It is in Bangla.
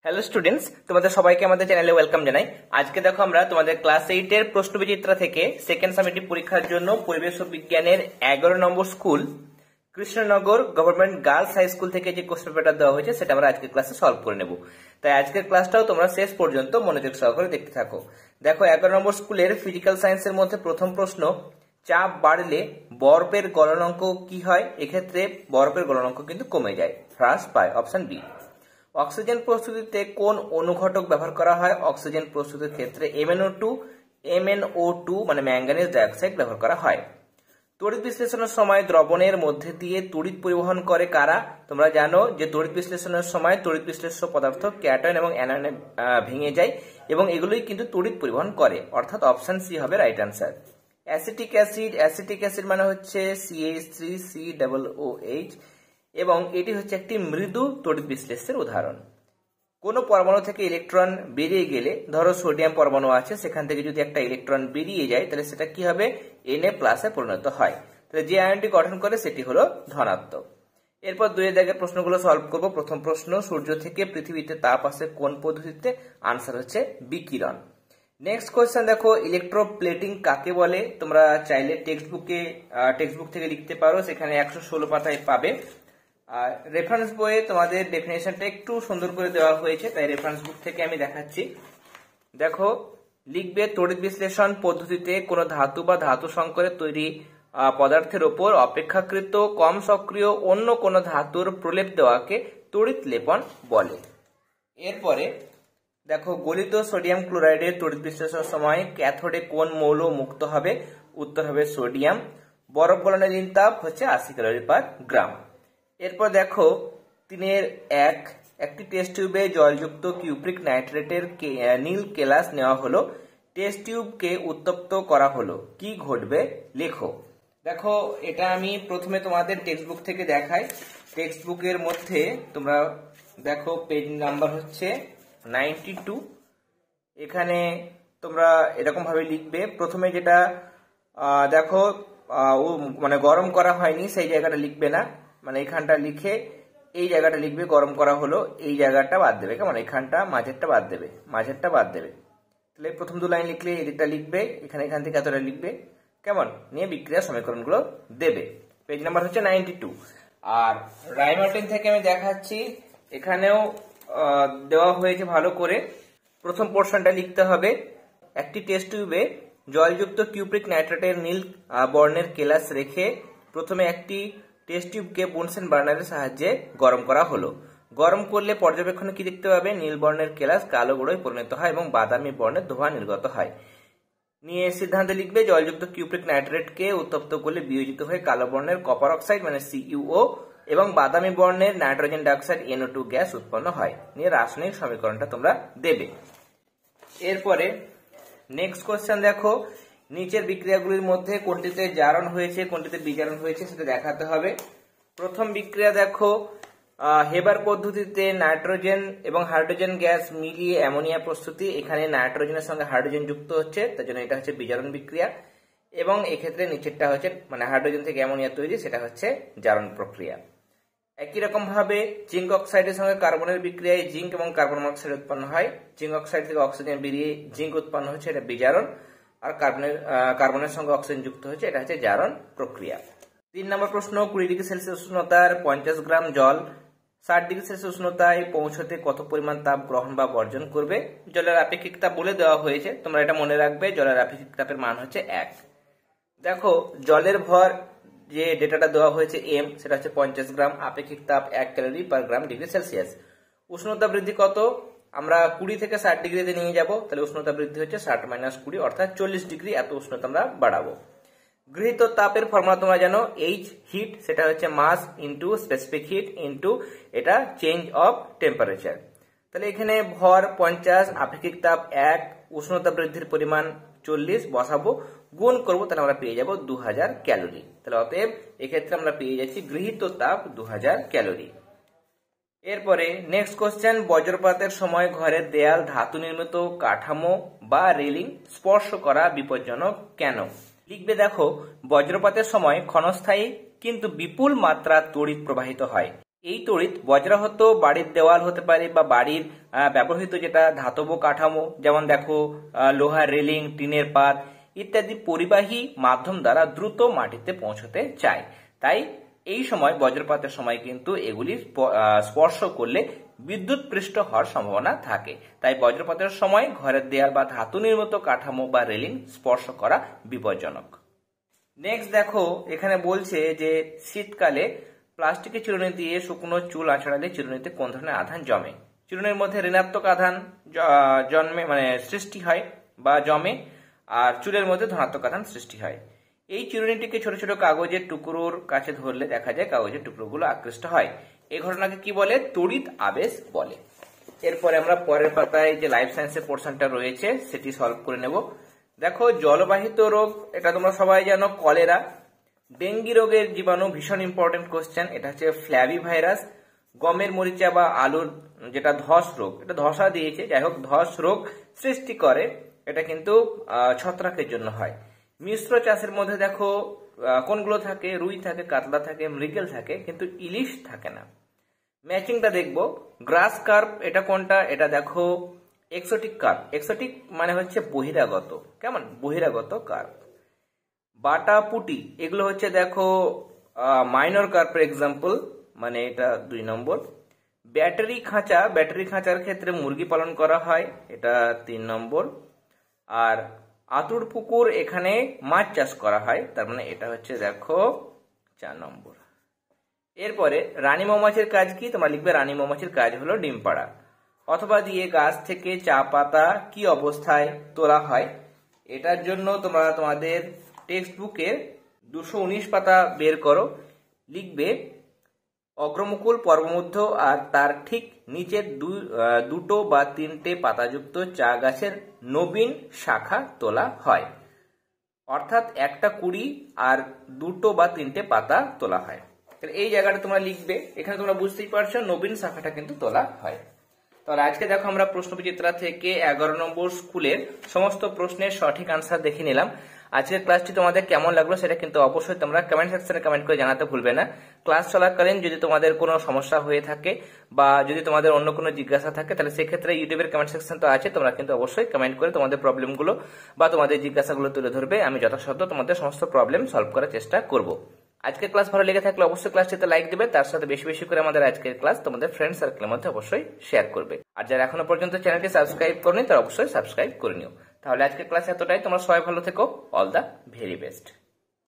হ্যালো স্টুডেন্টস, তোমাদের সবাইকে আমাদের চ্যানেলে ওয়েলকাম জানাই। আজকে দেখো আমরা তোমাদের ক্লাস 8 এর প্রশ্নবিচিত্রা থেকে সেকেন্ড সামেটিভ পরীক্ষার জন্য পরিবেশ ও বিজ্ঞানের 11 নম্বর school Krishnanagar government girls high school থেকে যে কোশ্চেন পেপারটা দেওয়া হয়েছে সেটা আমরা আজকের ক্লাসে সলভ করে নেব। তাই আজকের ক্লাসটাও তোমরা শেষ পর্যন্ত মনোযোগ সহকারে দেখতে থাকো। দেখো 11 নম্বর স্কুলের ফিজিক্যাল সায়েন্সের মধ্যে প্রথম প্রশ্ন, চাপ বাড়লে বরফের গলনাঙ্ক কি হয়? এক্ষেত্রে বরফের গলনাঙ্ক কিন্তু কমে যায়, হ্রাস পায়। Option B. অক্সিজেন প্রস্তুতিতে কোন অনুঘটক ব্যবহার করা হয়? অক্সিজেন প্রস্তুতির ক্ষেত্রে MnO2 মানে ম্যাঙ্গানিজ ডাইঅক্সাইড ব্যবহার করা হয়। তড়িৎ বিশ্লেষণের সময় দ্রবণের মধ্যে দিয়ে তড়িৎ পরিবহন করে কারা? তোমরা জানো যে তড়িৎ বিশ্লেষণের সময় তড়িৎ বিশ্লেষ্য পদার্থ ক্যাটায়ন এবং অ্যানায়নে ভেঙে যায় এবং এগুলোই কিন্তু তড়িৎ পরিবহন করে, অর্থাৎ অপশন সি হবে রাইট অ্যান্সার। অ্যাসিটিক অ্যাসিড মানে হচ্ছে CH3COOH এবং এটি হচ্ছে একটি মৃদু তড়িৎ বিশ্লেষ্যের উদাহরণ। কোনো পরমাণু থেকে ইলেকট্রন বেরিয়ে গেলে, ধরো সোডিয়াম পরমাণু আছে, সেখান থেকে যদি একটা ইলেকট্রন বেরিয়ে যায় তাহলে সেটা কি হবে? Na+ পরিণত হয়। তাহলে যে আয়নটি গঠন করে সেটি হলো ধনাত্মক। এরপর 2 দাগের প্রশ্নগুলো সলভ করব। প্রথম প্রশ্ন, সূর্য থেকে পৃথিবীতে তাপ আসে কোন পদ্ধতিতে? আনসার হচ্ছে বিকিরণ। নেক্সট কোয়েশ্চেন দেখো, ইলেকট্রোপ্লেটিং কাকে বলে? তোমরা চাইলে টেক্সটবুক থেকে লিখতে পারো, সেখানে 116 পাতায় পাবে। আর রেফারেন্স বইয়ে তোমাদের ডেফিনেশনটা একটু সুন্দর করে দেওয়া হয়েছে, তাই রেফারেন্স বুক থেকে আমি দেখাচ্ছি। দেখো, লিখবে তড়িৎ বিশ্লেষণ পদ্ধতিতে কোনো ধাতু বা ধাতু সংকরে তৈরি পদার্থের ওপর অপেক্ষাকৃত কম সক্রিয় অন্য কোনো ধাতুর প্রলেপ দেওয়াকে তড়িৎ লেপন বলে। এরপরে দেখো, গলিত সোডিয়াম ক্লোরাইডের তড়িৎ বিশ্লেষণের সময় ক্যাথোডে কোন মৌল মুক্ত হবে? উত্তর হবে সোডিয়াম। বরফ গলনের ঋণ তাপ হচ্ছে 80 ক্যালোরি পার গ্রাম। এরপর দেখো 3.1, একটি টেস্ট টিউবে জলযুক্ত কিউপ্রিক নাইট্রেটের নীল কেলাস নেওয়া হলো, টেস্ট টিউবকে উত্তপ্ত করা হলো, কি ঘটবে? লেখো। দেখো, এটা আমি প্রথমে তোমাদের টেক্সটবুক থেকে দেখাই। টেক্সটবুকের মধ্যে তোমরা দেখো পেজ নাম্বার হচ্ছে 92। এখানে তোমরা এরকম ভাবে লিখবে। প্রথমে যেটা দেখো মানে গরম করা হয়নি সেই জায়গাটা লিখবে না, মানে এখানটা লিখে এই জায়গাটা লিখবে গরম করা হলো, এই জায়গাটা বাদ দেবে, কেমন? এখানটা মাঝেরটা বাদ দেবে। তাহলে প্রথম 2 লাইন লিখলে এদিকটা লিখবে, এখান থেকে এতটা লিখবে, কেমন? নিয়ে বিক্রিয়া সমীকরণগুলো দেবে। পেজ নাম্বার হচ্ছে 92। আর রাইমার্টিন থেকে আমি দেখাচ্ছি, এখানেও দেওয়া হয়েছে ভালো করে। প্রথম পোর্শনটা লিখতে হবে, একটি টেস্ট টিউবে জলযুক্ত কিউপ্রিক নাইট্রেটের নীল বর্ণের কেলাস রেখে প্রথমে একটি টেস্ট টিউবকে বুনসেন বার্নারের সাহায্যে গরম করা হলো। গরম করলে পর্যবেক্ষণে কি দেখতে পাবে? নীল বর্ণের কেলাস কালো গুঁড়োয় পরিণত হয় এবং বাদামি বর্ণের ধোঁয়া নির্গত হয়। নিয়ে সিদ্ধান্তে লিখবে, জলযুক্ত কিউপ্রিক নাইট্রেটকে উত্তপ্ত করলে বিয়োজিত হয়ে কালো বর্ণের কপার অক্সাইড মানে CuO এবং বাদামি বর্ণের নাইট্রোজেন ডাইঅক্সাইড NO2 গ্যাস উৎপন্ন হয়। নিয়ে রাসায়নিক সমীকরণটা তোমরা দেবে। এরপরে নেক্সট কোশ্চেন দেখো, নিচের বিক্রিয়াগুলির মধ্যে কোনটিতে জারণ হয়েছে কোনটিতে বিজারণ হয়েছে সেটা দেখাতে হবে। প্রথম বিক্রিয়া দেখো, হেবার পদ্ধতিতে নাইট্রোজেন এবং হাইড্রোজেন গ্যাস মিলিয়ে অ্যামোনিয়া প্রস্তুতি। এখানে নাইট্রোজেনের সঙ্গে হাইড্রোজেন যুক্ত হচ্ছে, তার জন্য এটা হচ্ছে বিজারণ বিক্রিয়া। এবং এক্ষেত্রে নিচেরটা হচ্ছে মানে হাইড্রোজেন থেকে অ্যামোনিয়া তৈরি, সেটা হচ্ছে জারণ প্রক্রিয়া। একই রকম ভাবে জিঙ্ক অক্সাইডের সঙ্গে কার্বনের বিক্রিয়ায় জিঙ্ক এবং কার্বন মনোক্সাইড উৎপন্ন হয়। জিঙ্ক অক্সাইড থেকে অক্সিজেন বেরিয়ে জিঙ্ক উৎপন্ন হচ্ছে, এটা বিজারণ। আর কার্বনের সঙ্গে অক্সিজেন যুক্ত হচ্ছে, এটা হচ্ছে জারণ প্রক্রিয়া। 3 নম্বর প্রশ্ন, 20 ডিগ্রি সেলসিয়াস উষ্ণতার 50 গ্রাম জল 60 ডিগ্রি সেলসিয়াস উষ্ণতায় পৌঁছতে কত পরিমাণ তাপ গ্রহণ বা বর্জন করবে? জলের আপেক্ষিক তাপ বলে দেওয়া হয়েছে, তোমরা এটা মনে রাখবে। জলের আপেক্ষিক তাপের মান হচ্ছে 1। দেখো, জলের ভর যে ডেটাটা দেওয়া হয়েছে m, সেটা হচ্ছে 50 গ্রাম, আপেক্ষিক তাপ 1 ক্যালোরি পার গ্রাম ডিগ্রি সেলসিয়াস। উষ্ণতা বৃদ্ধি কত? আমরা 20 থেকে 60 ডিগ্রিতে নিয়ে যাব, তাহলে উষ্ণতা বৃদ্ধি হচ্ছে 60 - 20 অর্থাৎ 40 ডিগ্রি, এত উষ্ণতা আমরা বাড়াবো। গৃহীত তাপের ফর্মুলা তোমরা জানো, H হিট, সেটা হচ্ছে mass into specific heat into এটা চেঞ্জ অফ টেম্পারেচার। তাহলে এখানে ভর 50, আপেক্ষিক তাপ 1, উষ্ণতা বৃদ্ধির পরিমাণ 40 বসাবো, গুণ করবো, তাহলে আমরা পেয়ে যাব 2000 ক্যালোরি। তাহলে অতএব এক্ষেত্রে আমরা পেয়ে যাচ্ছি গৃহীত তাপ 2000 ক্যালোরি। এরপরে নেক্সট কোশ্চেন, বজ্রপাতের সময় ঘরের দেয়াল, ধাতু নির্মিত কাঠামো বা রেলিং স্পর্শ করা বিপজ্জনক কেন? লিখবে, দেখো, বজ্রপাতের সময় ক্ষণস্থায়ী কিন্তু বিপুল মাত্রা তড়িৎ প্রবাহিত হয়। এই তড়িৎ বজ্রাহত বাড়ির দেওয়াল হতে পারে বা বাড়ির ব্যবহৃত যেটা ধাতব কাঠামো, যেমন দেখো লোহার রেলিং, টিনের পাত ইত্যাদি পরিবাহী মাধ্যম দ্বারা দ্রুত মাটিতে পৌঁছতে চায়। তাই এই সময় বজ্রপাতের সময় কিন্তু এগুলির স্পর্শ করলে বিদ্যুৎ পৃষ্ঠ হওয়ার সম্ভাবনা থাকে। তাই বজ্রপাতের সময় ঘরের দেয়াল বা ধাতু নির্মিত কাঠামো বা রেলিং স্পর্শ করা বিপজ্জনক। নেক্সট দেখো, এখানে বলছে যে শীতকালে প্লাস্টিকের চিরুনি দিয়ে শুকনো চুল আঁচড়ালে চিরুনিতে কোন ধরনের আধান জমে। চিরুনির মধ্যে ঋণাত্মক আধান সৃষ্টি হয় বা জমে, আর চুলের মধ্যে ধনাত্মক আধান সৃষ্টি হয়। এই চিরুনিটিকে ছোট ছোট কাগজের টুকরোর কাছে ধরলে দেখা যায় কাগজের টুকরোগুলো আকৃষ্ট হয়। এই ঘটনাকে কি বলে? তড়িৎ আবেশ বলে। এরপরে আমরা পরের পাতায় যে লাইফ সায়েন্সের পোর্শনটা রয়েছে সেটি সলভ করে নেব। দেখো, জলবাহিত রোগ, এটা তোমরা সবাই জানো, কলেরা। ডেঙ্গি রোগের জীবাণু, ভীষণ ইম্পর্টেন্ট কোশ্চেন, এটা হচ্ছে ফ্ল্যাভি ভাইরাস। গমের মরিচা বা আলুর যেটা ধস রোগ, এটা ধসা দিয়েছে, যাই হোক ধস রোগ সৃষ্টি করে, এটা কিন্তু ছত্রাকের জন্য হয়। মিশ্র চাষের মধ্যে দেখো কোনগুলো থাকে? রুই থাকে, কাতলা থাকে, মৃগেল থাকে, কিন্তু ইলিশ থাকে না। ম্যাচিংটা দেখবো। গ্রাস কার্প, এটা কোনটা? এটা দেখো এক্সোটিক কার্প। এক্সোটিক মানে হচ্ছে বহিরাগত, কেমন? বহিরাগত কার্প। বাটা পুটি, এগুলো হচ্ছে দেখো মাইনর কার্পের এক্সাম্পল, মানে এটা 2 নম্বর। ব্যাটারি খাঁচা, ব্যাটারি খাঁচার ক্ষেত্রে মুরগি পালন করা হয়, এটা 3 নম্বর। আর আতুর পুকুর, এখানে মাছ চাষ করা হয়, তার মানে এটা হচ্ছে দেখো 4 নম্বর। এরপরে রানী মৌমাছির কাজ কি? তোমরা লিখবে রানী মৌমাছির কাজ হলো ডিম পাড়া। অথবা দিয়ে গাছ থেকে চা পাতা কি অবস্থায় তোলা হয়? এটার জন্য তোমরা তোমাদের টেক্সট বুকের 219 পাতা বের করো, লিখবে অগ্রমুকুল, পর্বমধ্য আর তার ঠিক নিচের দুটো বা 3টে পাতাযুক্ত চা গাছের নবীন শাখা তোলা হয়। অর্থাৎ একটা কুড়ি আর 2টো বা 3টে পাতা তোলা হয়। এই জায়গাটা তোমরা লিখবে। এখানে তোমরা বুঝতেই পারছো নবীন শাখাটা কিন্তু তোলা হয়। তাহলে আজকে দেখো আমরা প্রশ্নবিচিত্রা থেকে 11 নম্বর স্কুলের সমস্ত প্রশ্নের সঠিক আনসার দেখে নিলাম। আজকের ক্লাসটি তোমাদের কেমন লাগলো সেটা কিন্তু অবশ্যই তোমরা কমেন্ট সেকশনে কমেন্ট করে জানাতে ভুলবে না। ক্লাস চলাকালীন যদি তোমাদের কোনো সমস্যা হয়ে থাকে বা যদি তোমাদের অন্য কোনো জিজ্ঞাসা থাকে, তাহলে সেক্ষেত্রে ইউটিউবের কমেন্ট সেকশন তো আছে, তোমরা কিন্তু অবশ্যই কমেন্ট করে তোমাদের প্রবলেমগুলো বা তোমাদের জিজ্ঞাসাগুলো তুলে ধরবে। আমি যথাসাধ্য তোমাদের সমস্ত প্রবলেম সলভ করার চেষ্টা করব। আজকের ক্লাস ভালো লেগে থাকলে অবশ্যই ক্লাসটিতে লাইক দিবে, তার সাথে বেশি বেশি করে আমাদের আজকের ক্লাস তোমাদের ফ্রেন্ড সার্কেলের মধ্যে অবশ্যই শেয়ার করবে। আর যারা এখনো পর্যন্ত চ্যানেলটি সাবস্ক্রাইব করনি তারা অবশ্যই সাবস্ক্রাইব করে নিও। তাহলে আজকের ক্লাস এতটাই। তোমরা সবাই ভালো থেকো। All the very best.